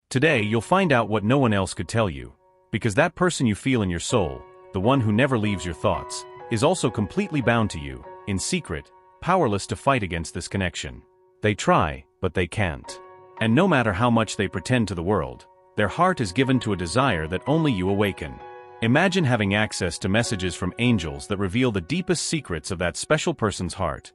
Today, you'll find out what no one else could tell you. Because that person you feel in your soul, the one who never leaves your thoughts, is also completely bound to you, in secret, powerless to fight against this connection. They try, but they can't. And no matter how much they pretend to the world, their heart is given to a desire that only you awaken. Imagine having access to messages from angels that reveal the deepest secrets of that special person's heart,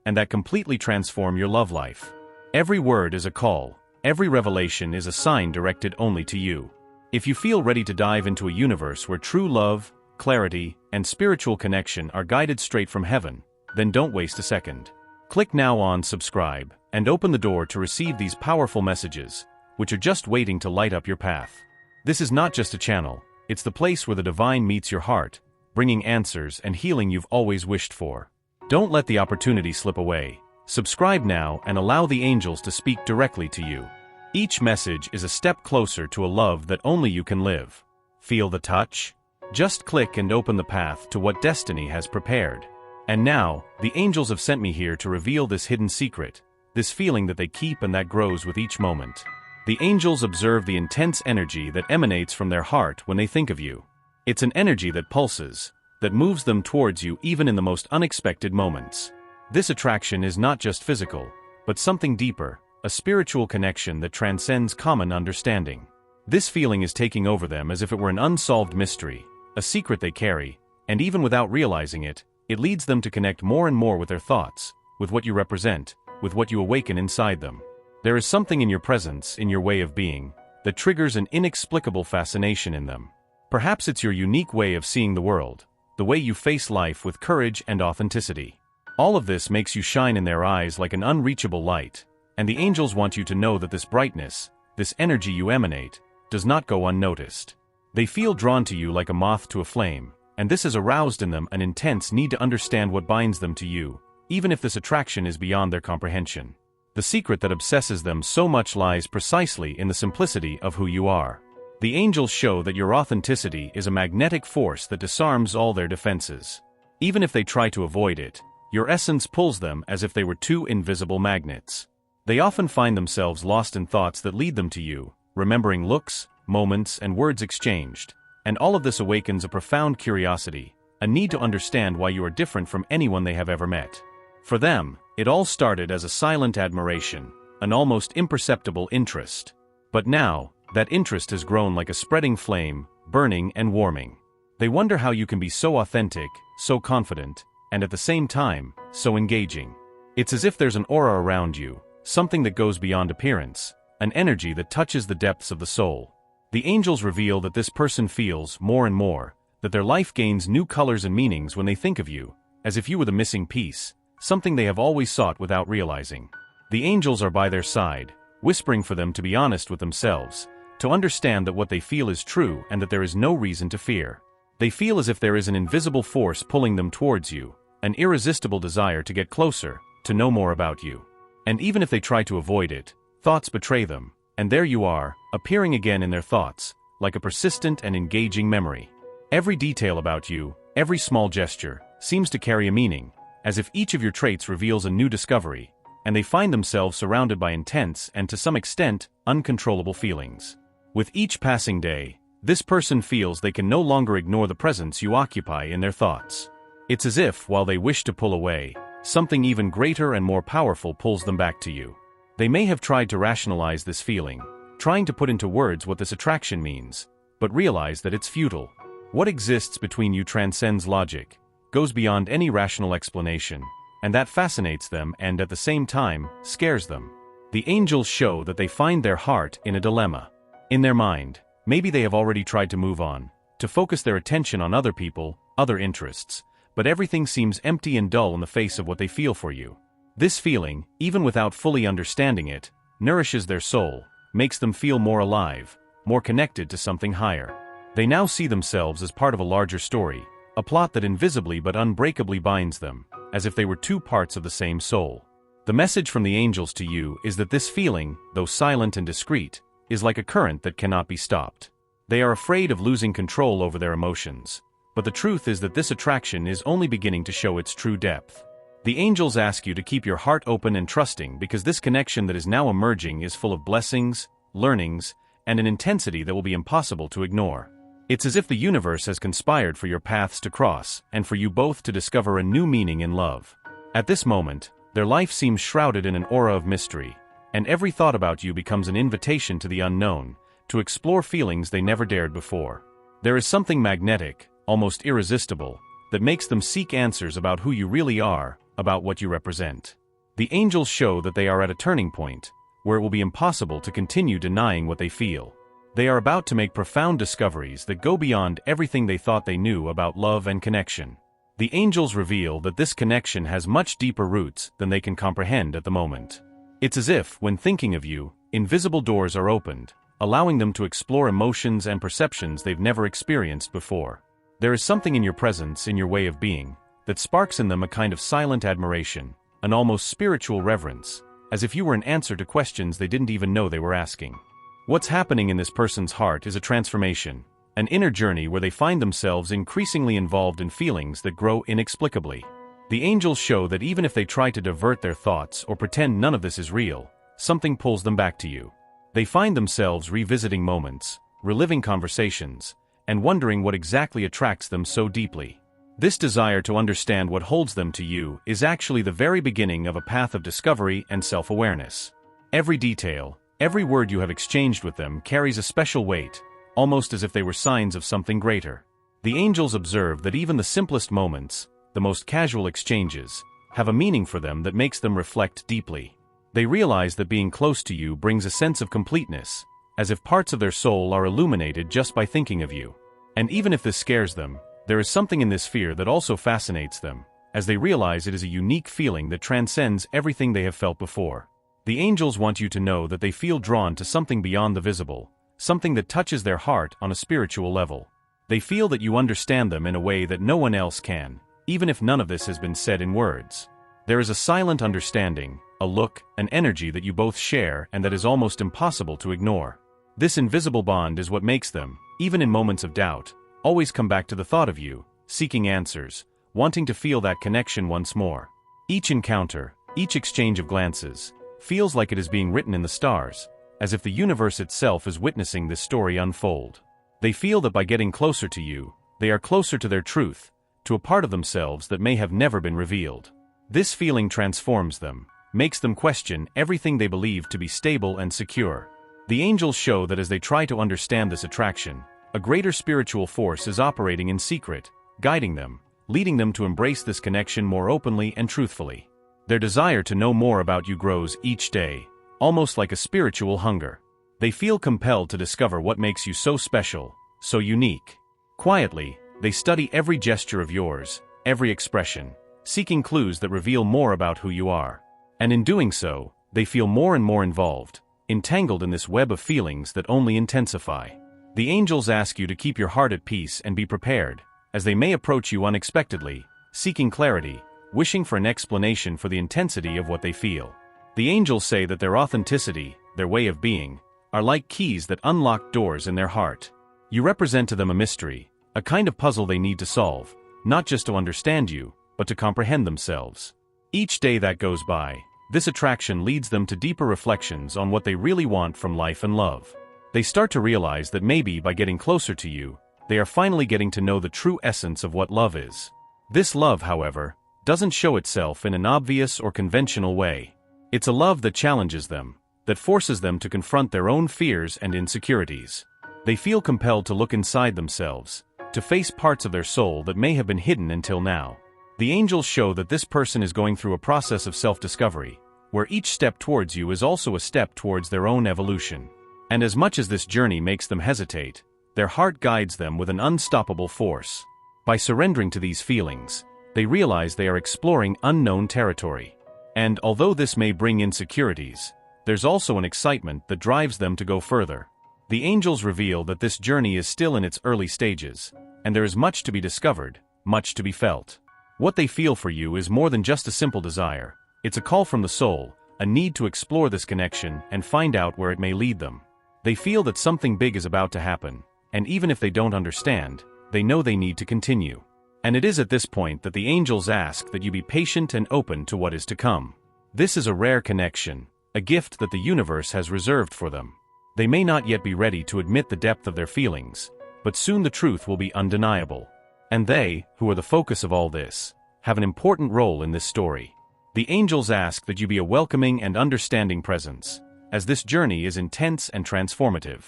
and that completely transform your love life. Every word is a call, every revelation is a sign directed only to you. If you feel ready to dive into a universe where true love, clarity, and spiritual connection are guided straight from heaven, then don't waste a second. Click now on subscribe, and open the door to receive these powerful messages, which are just waiting to light up your path. This is not just a channel, it's the place where the divine meets your heart, bringing answers and healing you've always wished for. Don't let the opportunity slip away. Subscribe now and allow the angels to speak directly to you. Each message is a step closer to a love that only you can live. Feel the touch? Just click and open the path to what destiny has prepared. And now, the angels have sent me here to reveal this hidden secret, this feeling that they keep and that grows with each moment. The angels observe the intense energy that emanates from their heart when they think of you. It's an energy that pulses, that moves them towards you even in the most unexpected moments. This attraction is not just physical, but something deeper, a spiritual connection that transcends common understanding. This feeling is taking over them as if it were an unsolved mystery, a secret they carry, and even without realizing it, it leads them to connect more and more with their thoughts, with what you represent, with what you awaken inside them. There is something in your presence, in your way of being, that triggers an inexplicable fascination in them. Perhaps it's your unique way of seeing the world, the way you face life with courage and authenticity. All of this makes you shine in their eyes like an unreachable light, and the angels want you to know that this brightness, this energy you emanate, does not go unnoticed. They feel drawn to you like a moth to a flame, and this has aroused in them an intense need to understand what binds them to you, even if this attraction is beyond their comprehension. The secret that obsesses them so much lies precisely in the simplicity of who you are. The angels show that your authenticity is a magnetic force that disarms all their defenses. Even if they try to avoid it, your essence pulls them as if they were two invisible magnets. They often find themselves lost in thoughts that lead them to you, remembering looks, moments, and words exchanged, and all of this awakens a profound curiosity, a need to understand why you are different from anyone they have ever met. For them, it all started as a silent admiration, an almost imperceptible interest. But now, that interest has grown like a spreading flame, burning and warming. They wonder how you can be so authentic, so confident, and at the same time, so engaging. It's as if there's an aura around you, something that goes beyond appearance, an energy that touches the depths of the soul. The angels reveal that this person feels more and more, that their life gains new colors and meanings when they think of you, as if you were the missing piece, something they have always sought without realizing. The angels are by their side, whispering for them to be honest with themselves, to understand that what they feel is true and that there is no reason to fear. They feel as if there is an invisible force pulling them towards you, an irresistible desire to get closer, to know more about you. And even if they try to avoid it, thoughts betray them, and there you are, appearing again in their thoughts, like a persistent and engaging memory. Every detail about you, every small gesture, seems to carry a meaning, as if each of your traits reveals a new discovery, and they find themselves surrounded by intense and to some extent, uncontrollable feelings. With each passing day, this person feels they can no longer ignore the presence you occupy in their thoughts. It's as if, while they wish to pull away, something even greater and more powerful pulls them back to you. They may have tried to rationalize this feeling, trying to put into words what this attraction means, but realize that it's futile. What exists between you transcends logic, goes beyond any rational explanation, and that fascinates them and at the same time, scares them. The angels show that they find their heart in a dilemma. In their mind, maybe they have already tried to move on, to focus their attention on other people, other interests, but everything seems empty and dull in the face of what they feel for you. This feeling, even without fully understanding it, nourishes their soul, makes them feel more alive, more connected to something higher. They now see themselves as part of a larger story, a plot that invisibly but unbreakably binds them, as if they were two parts of the same soul. The message from the angels to you is that this feeling, though silent and discreet, is like a current that cannot be stopped. They are afraid of losing control over their emotions, but the truth is that this attraction is only beginning to show its true depth. The angels ask you to keep your heart open and trusting because this connection that is now emerging is full of blessings, learnings, and an intensity that will be impossible to ignore. It's as if the universe has conspired for your paths to cross, and for you both to discover a new meaning in love. At this moment, their life seems shrouded in an aura of mystery, and every thought about you becomes an invitation to the unknown, to explore feelings they never dared before. There is something magnetic, almost irresistible, that makes them seek answers about who you really are, about what you represent. The angels show that they are at a turning point, where it will be impossible to continue denying what they feel. They are about to make profound discoveries that go beyond everything they thought they knew about love and connection. The angels reveal that this connection has much deeper roots than they can comprehend at the moment. It's as if, when thinking of you, invisible doors are opened, allowing them to explore emotions and perceptions they've never experienced before. There is something in your presence, in your way of being, that sparks in them a kind of silent admiration, an almost spiritual reverence, as if you were an answer to questions they didn't even know they were asking. What's happening in this person's heart is a transformation, an inner journey where they find themselves increasingly involved in feelings that grow inexplicably. The angels show that even if they try to divert their thoughts or pretend none of this is real, something pulls them back to you. They find themselves revisiting moments, reliving conversations, and wondering what exactly attracts them so deeply. This desire to understand what holds them to you is actually the very beginning of a path of discovery and self-awareness. Every detail, every word you have exchanged with them carries a special weight, almost as if they were signs of something greater. The angels observe that even the simplest moments, the most casual exchanges, have a meaning for them that makes them reflect deeply. They realize that being close to you brings a sense of completeness, as if parts of their soul are illuminated just by thinking of you. And even if this scares them, there is something in this fear that also fascinates them, as they realize it is a unique feeling that transcends everything they have felt before. The angels want you to know that they feel drawn to something beyond the visible, something that touches their heart on a spiritual level. They feel that you understand them in a way that no one else can, even if none of this has been said in words. There is a silent understanding, a look, an energy that you both share and that is almost impossible to ignore. This invisible bond is what makes them, even in moments of doubt, always come back to the thought of you, seeking answers, wanting to feel that connection once more. Each encounter, each exchange of glances, feels like it is being written in the stars, as if the universe itself is witnessing this story unfold. They feel that by getting closer to you, they are closer to their truth, to a part of themselves that may have never been revealed. This feeling transforms them, makes them question everything they believe to be stable and secure. The angels show that as they try to understand this attraction, a greater spiritual force is operating in secret, guiding them, leading them to embrace this connection more openly and truthfully. Their desire to know more about you grows each day, almost like a spiritual hunger. They feel compelled to discover what makes you so special, so unique. Quietly, they study every gesture of yours, every expression, seeking clues that reveal more about who you are. And in doing so, they feel more and more involved, entangled in this web of feelings that only intensify. The angels ask you to keep your heart at peace and be prepared, as they may approach you unexpectedly, seeking clarity, wishing for an explanation for the intensity of what they feel. The angels say that their authenticity, their way of being, are like keys that unlock doors in their heart. You represent to them a mystery, a kind of puzzle they need to solve, not just to understand you, but to comprehend themselves. Each day that goes by, this attraction leads them to deeper reflections on what they really want from life and love. They start to realize that maybe by getting closer to you, they are finally getting to know the true essence of what love is. This love, however, doesn't show itself in an obvious or conventional way. It's a love that challenges them, that forces them to confront their own fears and insecurities. They feel compelled to look inside themselves, to face parts of their soul that may have been hidden until now. The angels show that this person is going through a process of self-discovery, where each step towards you is also a step towards their own evolution. And as much as this journey makes them hesitate, their heart guides them with an unstoppable force. By surrendering to these feelings, they realize they are exploring unknown territory. And although this may bring insecurities, there's also an excitement that drives them to go further. The angels reveal that this journey is still in its early stages, and there is much to be discovered, much to be felt. What they feel for you is more than just a simple desire. It's a call from the soul, a need to explore this connection and find out where it may lead them. They feel that something big is about to happen, and even if they don't understand, they know they need to continue. And it is at this point that the angels ask that you be patient and open to what is to come. This is a rare connection, a gift that the universe has reserved for them. They may not yet be ready to admit the depth of their feelings, but soon the truth will be undeniable. And they, who are the focus of all this, have an important role in this story. The angels ask that you be a welcoming and understanding presence, as this journey is intense and transformative.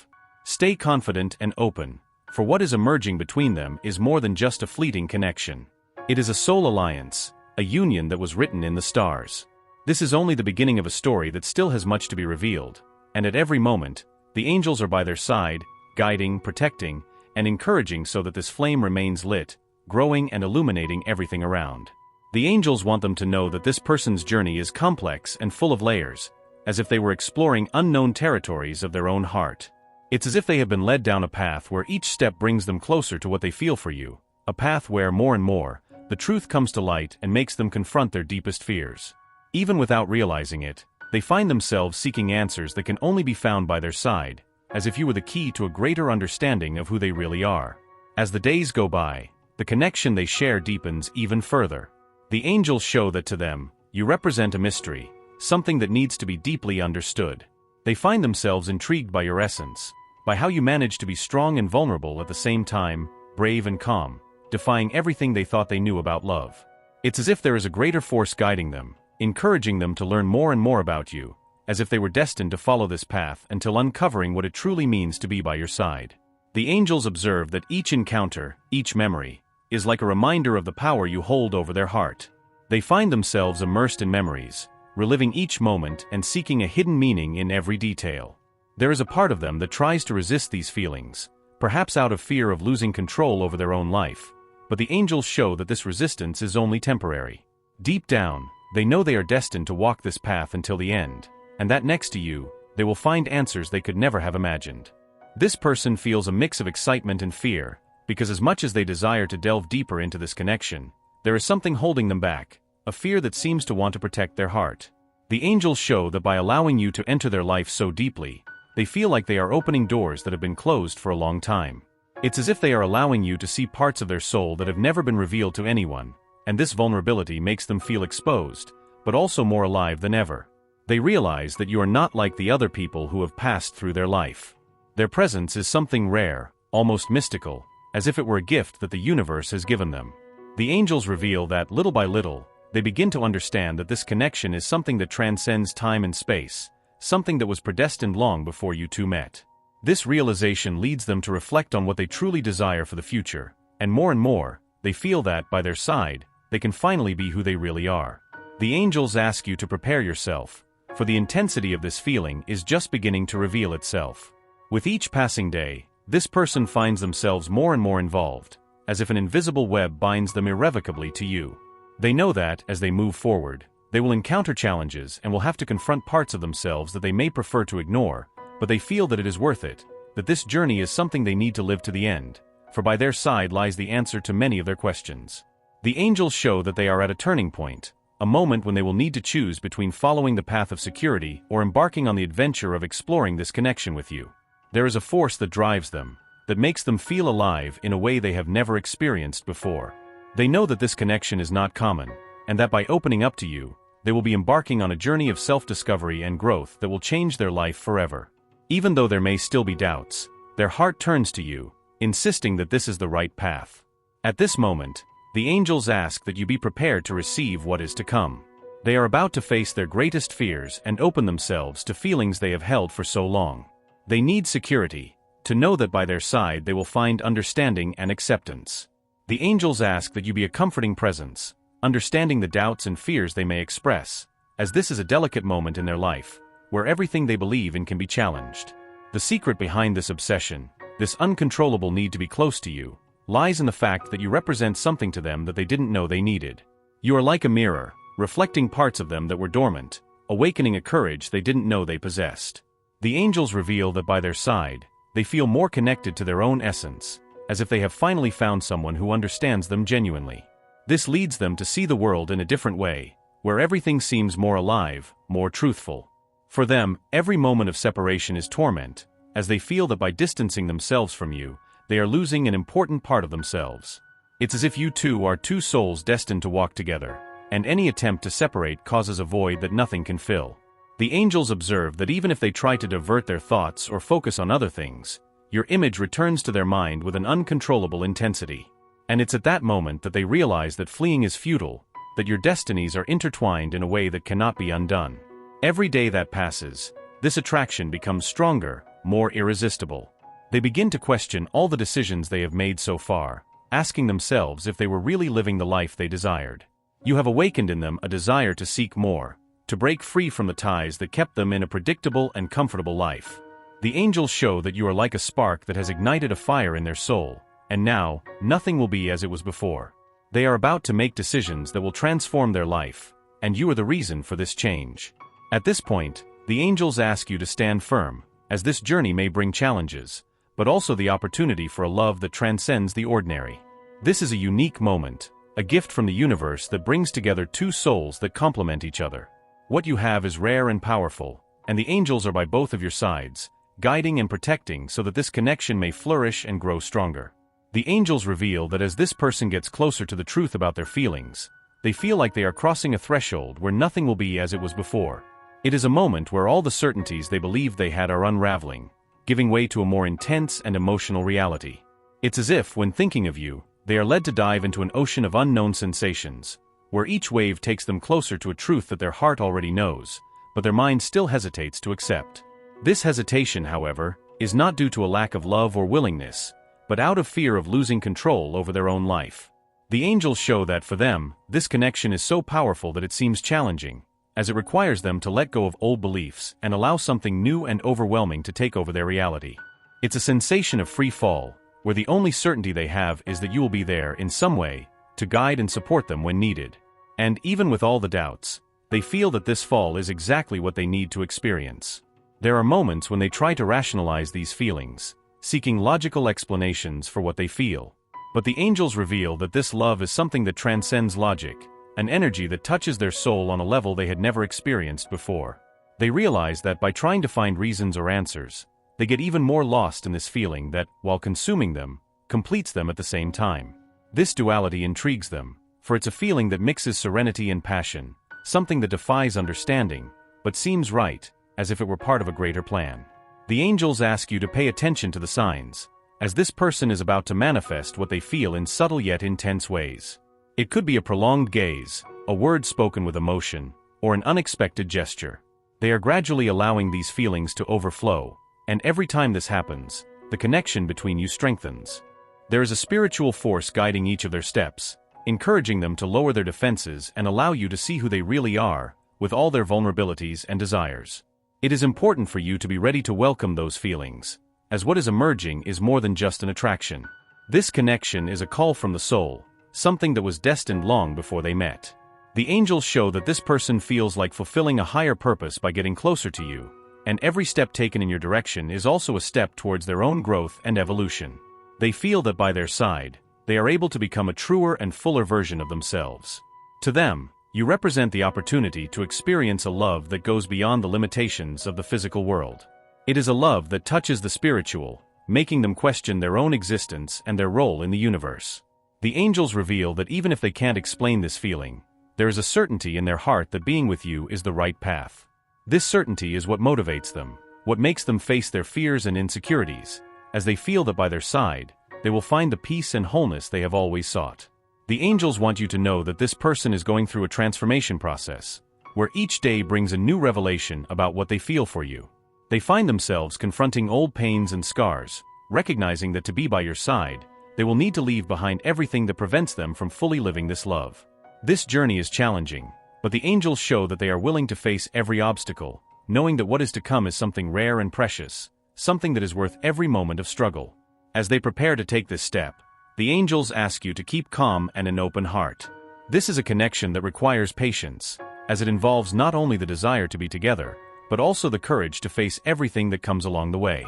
Stay confident and open, for what is emerging between them is more than just a fleeting connection. It is a soul alliance, a union that was written in the stars. This is only the beginning of a story that still has much to be revealed, and at every moment, the angels are by their side, guiding, protecting, and encouraging so that this flame remains lit, growing and illuminating everything around. The angels want them to know that this person's journey is complex and full of layers, as if they were exploring unknown territories of their own heart. It's as if they have been led down a path where each step brings them closer to what they feel for you, a path where, more and more, the truth comes to light and makes them confront their deepest fears. Even without realizing it, they find themselves seeking answers that can only be found by their side, as if you were the key to a greater understanding of who they really are. As the days go by, the connection they share deepens even further. The angels show that to them, you represent a mystery, something that needs to be deeply understood. They find themselves intrigued by your essence, by how you manage to be strong and vulnerable at the same time, brave and calm, defying everything they thought they knew about love. It's as if there is a greater force guiding them, encouraging them to learn more and more about you, as if they were destined to follow this path until uncovering what it truly means to be by your side. The angels observe that each encounter, each memory, is like a reminder of the power you hold over their heart. They find themselves immersed in memories, reliving each moment and seeking a hidden meaning in every detail. There is a part of them that tries to resist these feelings, perhaps out of fear of losing control over their own life, but the angels show that this resistance is only temporary. Deep down, they know they are destined to walk this path until the end, and that next to you, they will find answers they could never have imagined. This person feels a mix of excitement and fear, because as much as they desire to delve deeper into this connection, there is something holding them back, a fear that seems to want to protect their heart. The angels show that by allowing you to enter their life so deeply, they feel like they are opening doors that have been closed for a long time. It's as if they are allowing you to see parts of their soul that have never been revealed to anyone, and this vulnerability makes them feel exposed, but also more alive than ever. They realize that you are not like the other people who have passed through their life. Their presence is something rare, almost mystical, as if it were a gift that the universe has given them. The angels reveal that, little by little, they begin to understand that this connection is something that transcends time and space, something that was predestined long before you two met. This realization leads them to reflect on what they truly desire for the future, and more, they feel that, by their side, they can finally be who they really are. The angels ask you to prepare yourself, for the intensity of this feeling is just beginning to reveal itself. With each passing day, this person finds themselves more and more involved, as if an invisible web binds them irrevocably to you. They know that, as they move forward, they will encounter challenges and will have to confront parts of themselves that they may prefer to ignore, but they feel that it is worth it, that this journey is something they need to live to the end, for by their side lies the answer to many of their questions. The angels show that they are at a turning point, a moment when they will need to choose between following the path of security or embarking on the adventure of exploring this connection with you. There is a force that drives them, that makes them feel alive in a way they have never experienced before. They know that this connection is not common, and that by opening up to you, they will be embarking on a journey of self-discovery and growth that will change their life forever. Even though there may still be doubts, their heart turns to you, insisting that this is the right path. At this moment, the angels ask that you be prepared to receive what is to come. They are about to face their greatest fears and open themselves to feelings they have held for so long. They need security, to know that by their side they will find understanding and acceptance. The angels ask that you be a comforting presence, understanding the doubts and fears they may express, as this is a delicate moment in their life, where everything they believe in can be challenged. The secret behind this obsession, this uncontrollable need to be close to you, lies in the fact that you represent something to them that they didn't know they needed. You are like a mirror, reflecting parts of them that were dormant, awakening a courage they didn't know they possessed. The angels reveal that by their side, they feel more connected to their own essence, as if they have finally found someone who understands them genuinely. This leads them to see the world in a different way, where everything seems more alive, more truthful. For them, every moment of separation is torment, as they feel that by distancing themselves from you, they are losing an important part of themselves. It's as if you two are two souls destined to walk together, and any attempt to separate causes a void that nothing can fill. The angels observe that even if they try to divert their thoughts or focus on other things, your image returns to their mind with an uncontrollable intensity. And it's at that moment that they realize that fleeing is futile, that your destinies are intertwined in a way that cannot be undone. Every day that passes, this attraction becomes stronger, more irresistible. They begin to question all the decisions they have made so far, asking themselves if they were really living the life they desired. You have awakened in them a desire to seek more, to break free from the ties that kept them in a predictable and comfortable life. The angels show that you are like a spark that has ignited a fire in their soul, and now, nothing will be as it was before. They are about to make decisions that will transform their life, and you are the reason for this change. At this point, the angels ask you to stand firm, as this journey may bring challenges, but also the opportunity for a love that transcends the ordinary. This is a unique moment, a gift from the universe that brings together two souls that complement each other. What you have is rare and powerful, and the angels are by both of your sides, guiding and protecting so that this connection may flourish and grow stronger. The angels reveal that as this person gets closer to the truth about their feelings, they feel like they are crossing a threshold where nothing will be as it was before. It is a moment where all the certainties they believed they had are unraveling, giving way to a more intense and emotional reality. It's as if, when thinking of you, they are led to dive into an ocean of unknown sensations, where each wave takes them closer to a truth that their heart already knows, but their mind still hesitates to accept. This hesitation, however, is not due to a lack of love or willingness, but out of fear of losing control over their own life. The angels show that for them, this connection is so powerful that it seems challenging, as it requires them to let go of old beliefs and allow something new and overwhelming to take over their reality. It's a sensation of free fall, where the only certainty they have is that you will be there in some way, to guide and support them when needed. And even with all the doubts, they feel that this fall is exactly what they need to experience. There are moments when they try to rationalize these feelings, seeking logical explanations for what they feel. But the angels reveal that this love is something that transcends logic, an energy that touches their soul on a level they had never experienced before. They realize that by trying to find reasons or answers, they get even more lost in this feeling that, while consuming them, completes them at the same time. This duality intrigues them, for it's a feeling that mixes serenity and passion, something that defies understanding, but seems right, as if it were part of a greater plan. The angels ask you to pay attention to the signs, as this person is about to manifest what they feel in subtle yet intense ways. It could be a prolonged gaze, a word spoken with emotion, or an unexpected gesture. They are gradually allowing these feelings to overflow, and every time this happens, the connection between you strengthens. There is a spiritual force guiding each of their steps, encouraging them to lower their defenses and allow you to see who they really are, with all their vulnerabilities and desires. It is important for you to be ready to welcome those feelings, as what is emerging is more than just an attraction. This connection is a call from the soul, something that was destined long before they met. The angels show that this person feels like fulfilling a higher purpose by getting closer to you, and every step taken in your direction is also a step towards their own growth and evolution. They feel that by their side, they are able to become a truer and fuller version of themselves. To them, you represent the opportunity to experience a love that goes beyond the limitations of the physical world. It is a love that touches the spiritual, making them question their own existence and their role in the universe. The angels reveal that even if they can't explain this feeling, there is a certainty in their heart that being with you is the right path. This certainty is what motivates them, what makes them face their fears and insecurities, as they feel that by their side, they will find the peace and wholeness they have always sought. The angels want you to know that this person is going through a transformation process, where each day brings a new revelation about what they feel for you. They find themselves confronting old pains and scars, recognizing that to be by your side, they will need to leave behind everything that prevents them from fully living this love. This journey is challenging, but the angels show that they are willing to face every obstacle, knowing that what is to come is something rare and precious, something that is worth every moment of struggle. As they prepare to take this step, the angels ask you to keep calm and an open heart. This is a connection that requires patience, as it involves not only the desire to be together, but also the courage to face everything that comes along the way.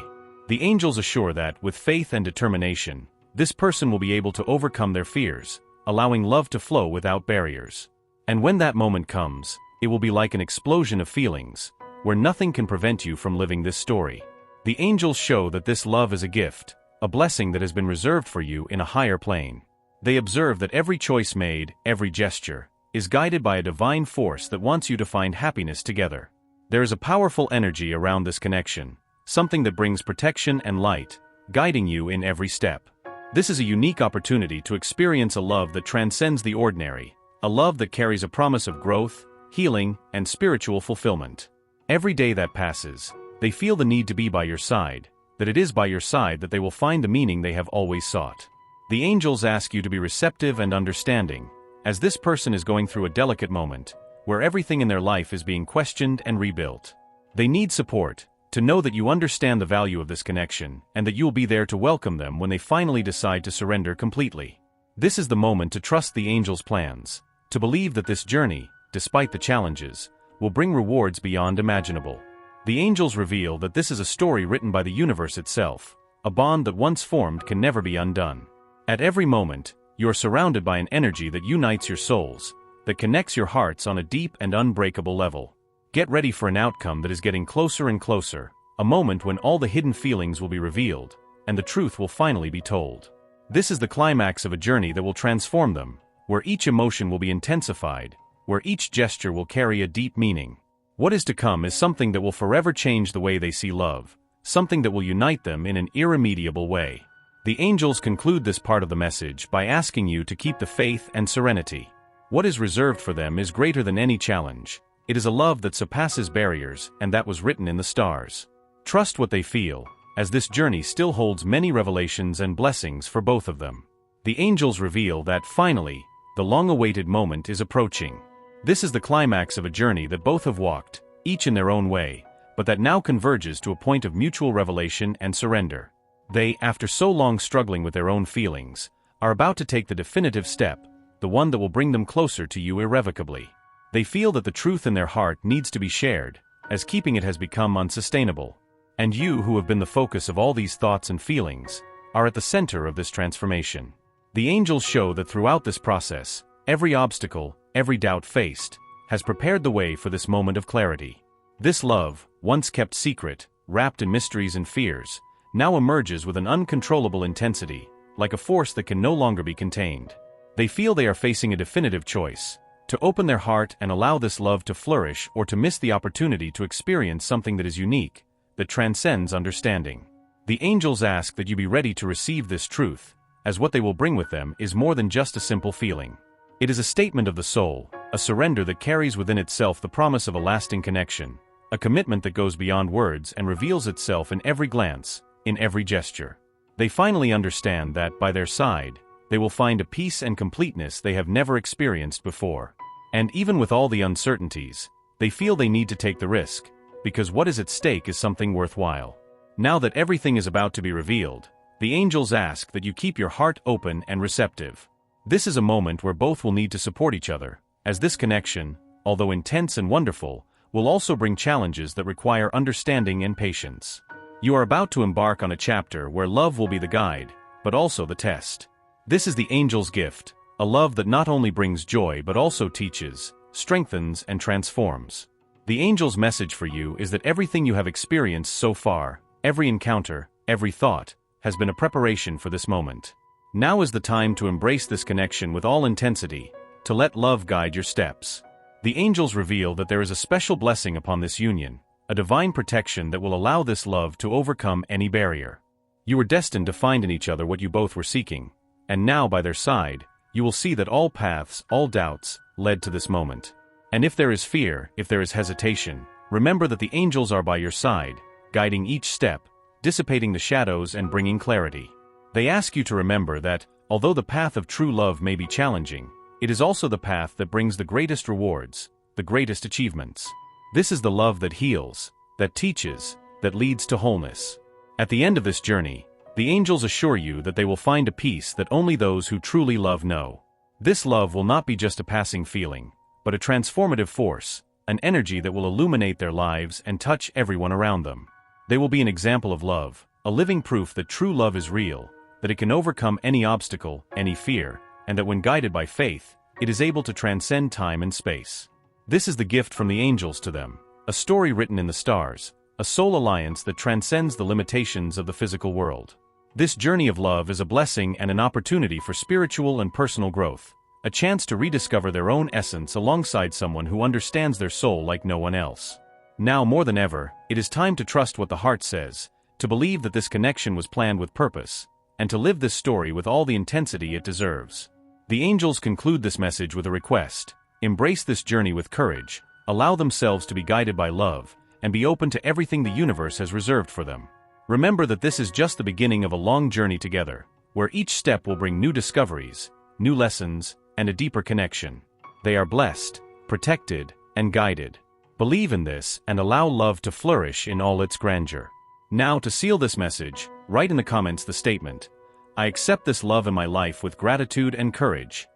The angels assure that, with faith and determination, this person will be able to overcome their fears, allowing love to flow without barriers. And when that moment comes, it will be like an explosion of feelings, where nothing can prevent you from living this story. The angels show that this love is a gift, a blessing that has been reserved for you in a higher plane. They observe that every choice made, every gesture, is guided by a divine force that wants you to find happiness together. There is a powerful energy around this connection, something that brings protection and light, guiding you in every step. This is a unique opportunity to experience a love that transcends the ordinary, a love that carries a promise of growth, healing, and spiritual fulfillment. Every day that passes, they feel the need to be by your side, that it is by your side that they will find the meaning they have always sought. The angels ask you to be receptive and understanding, as this person is going through a delicate moment, where everything in their life is being questioned and rebuilt. They need support, to know that you understand the value of this connection, and that you will be there to welcome them when they finally decide to surrender completely. This is the moment to trust the angels' plans, to believe that this journey, despite the challenges, will bring rewards beyond imaginable. The angels reveal that this is a story written by the universe itself, a bond that once formed can never be undone. At every moment, you are surrounded by an energy that unites your souls, that connects your hearts on a deep and unbreakable level. Get ready for an outcome that is getting closer and closer, a moment when all the hidden feelings will be revealed, and the truth will finally be told. This is the climax of a journey that will transform them, where each emotion will be intensified, where each gesture will carry a deep meaning. What is to come is something that will forever change the way they see love, something that will unite them in an irremediable way. The angels conclude this part of the message by asking you to keep the faith and serenity. What is reserved for them is greater than any challenge. It is a love that surpasses barriers, and that was written in the stars. Trust what they feel, as this journey still holds many revelations and blessings for both of them. The angels reveal that, finally, the long-awaited moment is approaching. This is the climax of a journey that both have walked, each in their own way, but that now converges to a point of mutual revelation and surrender. They, after so long struggling with their own feelings, are about to take the definitive step, the one that will bring them closer to you irrevocably. They feel that the truth in their heart needs to be shared, as keeping it has become unsustainable. And you, who have been the focus of all these thoughts and feelings, are at the center of this transformation. The angels show that throughout this process, every obstacle, every doubt faced, has prepared the way for this moment of clarity. This love, once kept secret, wrapped in mysteries and fears, now emerges with an uncontrollable intensity, like a force that can no longer be contained. They feel they are facing a definitive choice, to open their heart and allow this love to flourish, or to miss the opportunity to experience something that is unique, that transcends understanding. The angels ask that you be ready to receive this truth, as what they will bring with them is more than just a simple feeling. It is a statement of the soul, a surrender that carries within itself the promise of a lasting connection, a commitment that goes beyond words and reveals itself in every glance, in every gesture. They finally understand that, by their side, they will find a peace and completeness they have never experienced before. And even with all the uncertainties, they feel they need to take the risk, because what is at stake is something worthwhile. Now that everything is about to be revealed, the angels ask that you keep your heart open and receptive. This is a moment where both will need to support each other, as this connection, although intense and wonderful, will also bring challenges that require understanding and patience. You are about to embark on a chapter where love will be the guide, but also the test. This is the angel's gift, a love that not only brings joy but also teaches, strengthens, and transforms. The angel's message for you is that everything you have experienced so far, every encounter, every thought, has been a preparation for this moment. Now is the time to embrace this connection with all intensity, to let love guide your steps. The angels reveal that there is a special blessing upon this union, a divine protection that will allow this love to overcome any barrier. You were destined to find in each other what you both were seeking, and now by their side, you will see that all paths, all doubts, led to this moment. And if there is fear, if there is hesitation, remember that the angels are by your side, guiding each step, dissipating the shadows and bringing clarity. They ask you to remember that, although the path of true love may be challenging, it is also the path that brings the greatest rewards, the greatest achievements. This is the love that heals, that teaches, that leads to wholeness. At the end of this journey, the angels assure you that they will find a peace that only those who truly love know. This love will not be just a passing feeling, but a transformative force, an energy that will illuminate their lives and touch everyone around them. They will be an example of love, a living proof that true love is real, that it can overcome any obstacle, any fear, and that when guided by faith, it is able to transcend time and space. This is the gift from the angels to them, a story written in the stars, a soul alliance that transcends the limitations of the physical world. This journey of love is a blessing and an opportunity for spiritual and personal growth, a chance to rediscover their own essence alongside someone who understands their soul like no one else. Now more than ever, it is time to trust what the heart says, to believe that this connection was planned with purpose, and to live this story with all the intensity it deserves. The angels conclude this message with a request: embrace this journey with courage, allow themselves to be guided by love, and be open to everything the universe has reserved for them. Remember that this is just the beginning of a long journey together, where each step will bring new discoveries, new lessons, and a deeper connection. They are blessed, protected, and guided. Believe in this and allow love to flourish in all its grandeur. Now, to seal this message, write in the comments the statement: I accept this love in my life with gratitude and courage.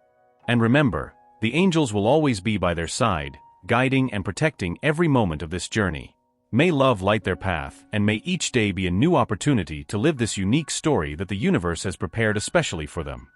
And remember, the angels will always be by their side, guiding and protecting every moment of this journey. May love light their path, and may each day be a new opportunity to live this unique story that the universe has prepared especially for them.